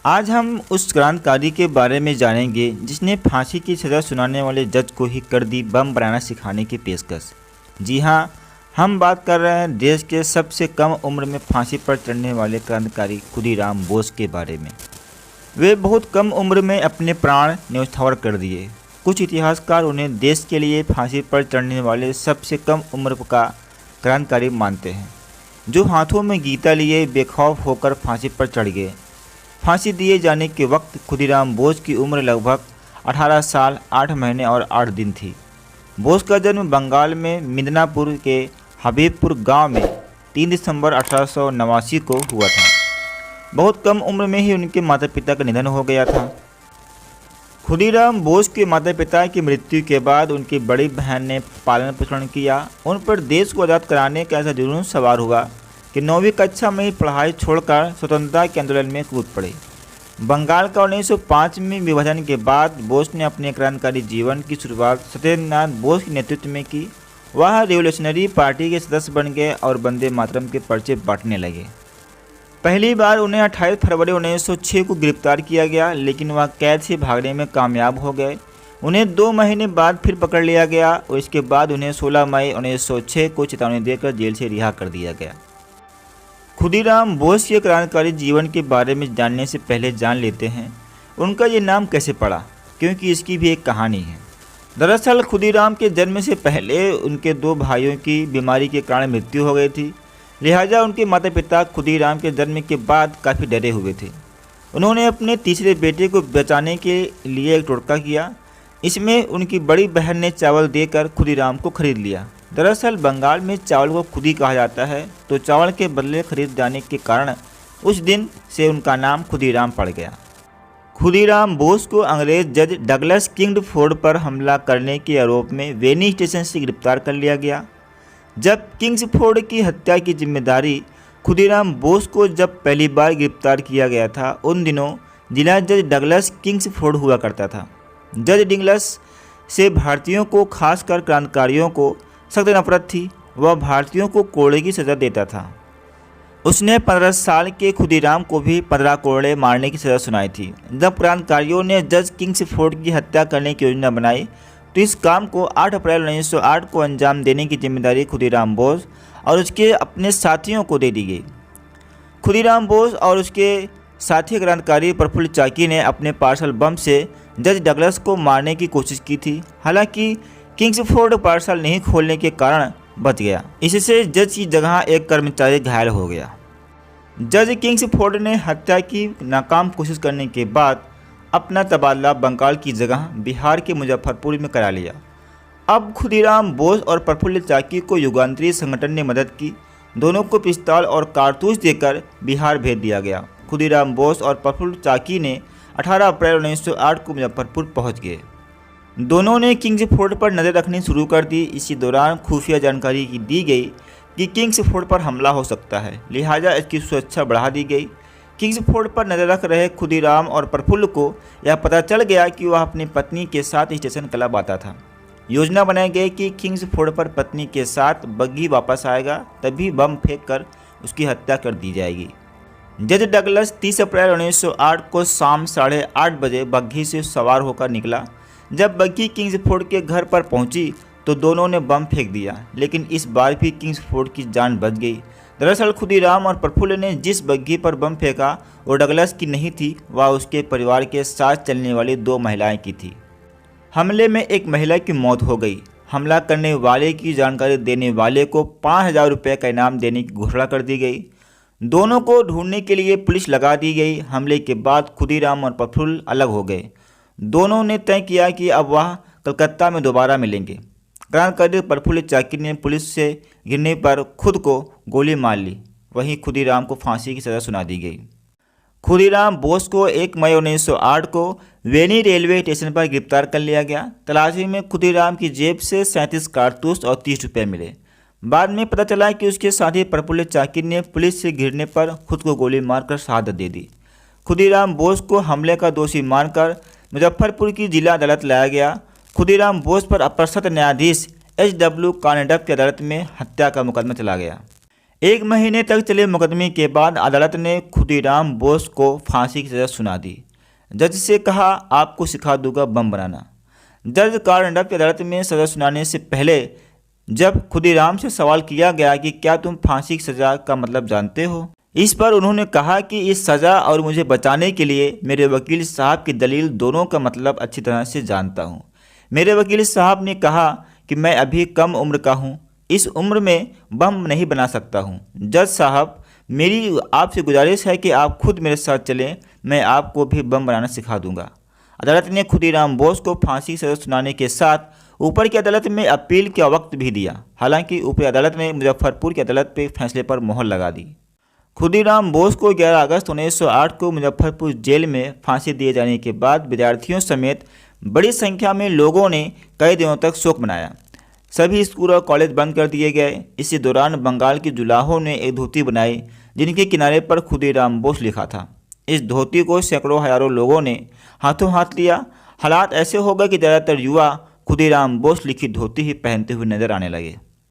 आज हम उस क्रांतिकारी के बारे में जानेंगे जिसने फांसी की सज़ा सुनाने वाले जज को ही कर दी बम बनाना सिखाने की पेशकश। जी हाँ, हम बात कर रहे हैं देश के सबसे कम उम्र में फांसी पर चढ़ने वाले क्रांतिकारी खुदीराम बोस के बारे में। वे बहुत कम उम्र में अपने प्राण न्यौछावर कर दिए। कुछ इतिहासकार उन्हें देश के लिए फांसी पर चढ़ने वाले सबसे कम उम्र का क्रांतिकारी मानते हैं, जो हाथों में गीता लिए बेखौफ होकर फांसी पर चढ़ गए। फांसी दिए जाने के वक्त खुदीराम बोस की उम्र लगभग 18 साल 8 महीने और 8 दिन थी। बोस का जन्म बंगाल में मिदनापुर के हबीबपुर गांव में 3 दिसंबर 1889 को हुआ था। बहुत कम उम्र में ही उनके माता पिता का निधन हो गया था। खुदीराम बोस के माता पिता की मृत्यु के बाद उनकी बड़ी बहन ने पालन पोषण किया। उन पर देश को आज़ाद कराने का ऐसा जुनून सवार हुआ कि 9वीं कक्षा में ही पढ़ाई छोड़कर स्वतंत्रता के आंदोलन में कूद पड़े। बंगाल का 1905 में विभाजन के बाद बोस ने अपने क्रांतिकारी जीवन की शुरुआत सत्येंद्रनाथ बोस के नेतृत्व में की। वह रिवोल्यूशनरी पार्टी के सदस्य बन गए और वंदे मातरम के पर्चे बांटने लगे। पहली बार उन्हें 28 फरवरी 1906 को गिरफ्तार किया गया, लेकिन वह कैद से भागने में कामयाब हो गए। उन्हें 2 महीने बाद फिर पकड़ लिया गया और इसके बाद उन्हें 16 मई 1906 को चेतावनी देकर जेल से रिहा कर दिया गया। खुदीराम बोस के क्रांतिकारी जीवन के बारे में जानने से पहले जान लेते हैं उनका ये नाम कैसे पड़ा, क्योंकि इसकी भी एक कहानी है। दरअसल खुदीराम के जन्म से पहले उनके 2 भाइयों की बीमारी के कारण मृत्यु हो गई थी, लिहाजा उनके माता पिता खुदीराम के जन्म के बाद काफ़ी डरे हुए थे। उन्होंने अपने तीसरे बेटे को बचाने के लिए एक टोटका किया। इसमें उनकी बड़ी बहन ने चावल देकर खुदीराम को खरीद लिया। दरअसल बंगाल में चावल को खुदी कहा जाता है, तो चावल के बदले खरीद जाने के कारण उस दिन से उनका नाम खुदीराम पड़ गया। खुदीराम बोस को अंग्रेज जज डगलस किंगफोर्ड पर हमला करने के आरोप में वेनी स्टेशन से गिरफ्तार कर लिया गया। जब किंग्सफोर्ड की हत्या की जिम्मेदारी खुदीराम बोस को जब पहली बार गिरफ्तार किया गया था, उन दिनों जिला जज डगलस किंग्सफोर्ड हुआ करता था। जज डगलस से भारतीयों को, खासकर क्रांतिकारियों को सख्त नफरत थी। वह भारतीयों को कोड़े की सज़ा देता था। उसने 15 साल के खुदीराम को भी 15 कोड़े मारने की सज़ा सुनाई थी। जब क्रांतिकारियों ने जज किंग्सफोर्ड की हत्या करने की योजना बनाई, तो इस काम को 8 अप्रैल 1908 को अंजाम देने की जिम्मेदारी खुदीराम बोस और उसके अपने साथियों को दे दी गई। खुदीराम बोस और उसके साथी क्रांतिकारी प्रफुल्ल चाकी ने अपने पार्सल बम से जज डगलस को मारने की कोशिश की थी। हालांकि किंग्सफोर्ड पार्सल नहीं खोलने के कारण बच गया। इससे जज की जगह एक कर्मचारी घायल हो गया। जज किंग्सफोर्ड ने हत्या की नाकाम कोशिश करने के बाद अपना तबादला बंगाल की जगह बिहार के मुजफ्फरपुर में करा लिया। अब खुदीराम बोस और प्रफुल्ल चाकी को युगांतरी संगठन ने मदद की। दोनों को पिस्तौल और कारतूस देकर बिहार भेज दिया गया। खुदीराम बोस और प्रफुल्ल चाकी ने 18 अप्रैल 1908 को मुजफ्फरपुर पहुंच गए। दोनों ने किंग्सफोर्ड पर नज़र रखनी शुरू कर दी। इसी दौरान खुफिया जानकारी दी गई कि किंग्सफोर्ड पर हमला हो सकता है, लिहाजा इसकी सुरक्षा बढ़ा दी गई। किंग्सफोर्ड पर नज़र रख रहे खुदीराम और प्रफुल्ल को यह पता चल गया कि वह अपनी पत्नी के साथ स्टेशन क्लब आता था। योजना बनाई गई कि किंग्सफोर्ड पर पत्नी के साथ बग्घी वापस आएगा, तभी बम फेंक कर उसकी हत्या कर दी जाएगी। जज डगलस 30 अप्रैल 1908 को शाम 8:30 बजे बग्घी से सवार होकर निकला। जब बग्घी किंग्सफोर्ड के घर पर पहुंची तो दोनों ने बम फेंक दिया, लेकिन इस बार भी किंग्सफोर्ड की जान बच गई। दरअसल खुदीराम और प्रफुल्ल ने जिस बग्घी पर बम फेंका वो डगलस की नहीं थी, वह उसके परिवार के साथ चलने वाली 2 महिलाएं की थी। हमले में एक महिला की मौत हो गई। हमला करने वाले की जानकारी देने वाले को 5000 रुपये का इनाम देने की घोषणा कर दी गई। दोनों को ढूंढने के लिए पुलिस लगा दी गई। हमले के बाद खुदीराम और प्रफुल्ल अलग हो गए। दोनों ने तय किया कि अब वह कलकत्ता में दोबारा मिलेंगे। क्रांतिकारी प्रफुल्ल चाकी ने पुलिस से गिरने पर खुद को गोली मार ली। वहीं खुदीराम को फांसी की सज़ा सुना दी गई। खुदीराम बोस को 1 मई 1908 को वेनी रेलवे स्टेशन पर गिरफ्तार कर लिया गया। तलाशी में खुदीराम की जेब से 37 कारतूस और 30 रुपये मिले। बाद में पता चला कि उसके साथी प्रफुल्ल चाकी ने पुलिस से गिरने पर खुद को गोली मारकर शहादत दे दी। खुदीराम बोस को हमले का दोषी मानकर मुजफ्फरपुर की जिला अदालत लाया गया। खुदीराम बोस पर अपर सत्र न्यायाधीश HW कानेडप की अदालत में हत्या का मुकदमा चला गया। 1 महीने तक चले मुकदमे के बाद अदालत ने खुदीराम बोस को फांसी की सज़ा सुना दी। जज से कहा, आपको सिखा दूंगा बम बनाना। जज कार्ल रडल्फ की अदालत में सज़ा सुनाने से पहले जब खुदीराम से सवाल किया गया कि क्या तुम फांसी की सज़ा का मतलब जानते हो, इस पर उन्होंने कहा कि इस सज़ा और मुझे बचाने के लिए मेरे वकील साहब की दलील दोनों का मतलब अच्छी तरह से जानता हूँ। मेरे वकील साहब ने कहा कि मैं अभी कम उम्र का हूँ, इस उम्र में बम नहीं बना सकता हूँ। जज साहब, मेरी आपसे गुजारिश है कि आप खुद मेरे साथ चलें, मैं आपको भी बम बनाना सिखा दूंगा। अदालत ने खुदीराम बोस को फांसी की सज़ा सुनाने के साथ ऊपर की अदालत में अपील का वक्त भी दिया। हालांकि ऊपरी अदालत ने मुजफ्फरपुर की अदालत के फैसले पर मोहर लगा दी। खुदीराम बोस को 11 अगस्त 1908 को मुजफ्फरपुर जेल में फांसी दिए जाने के बाद विद्यार्थियों समेत बड़ी संख्या में लोगों ने कई दिनों तक शोक मनाया। सभी स्कूल और कॉलेज बंद कर दिए गए। इसी दौरान बंगाल के जुलाहों ने एक धोती बनाई जिनके किनारे पर खुदीराम बोस लिखा था। इस धोती को सैकड़ों हजारों लोगों ने हाथों हाथ लिया। हालात ऐसे हो गए कि ज़्यादातर युवा खुदीराम बोस लिखी धोती ही पहनते हुए नजर आने लगे।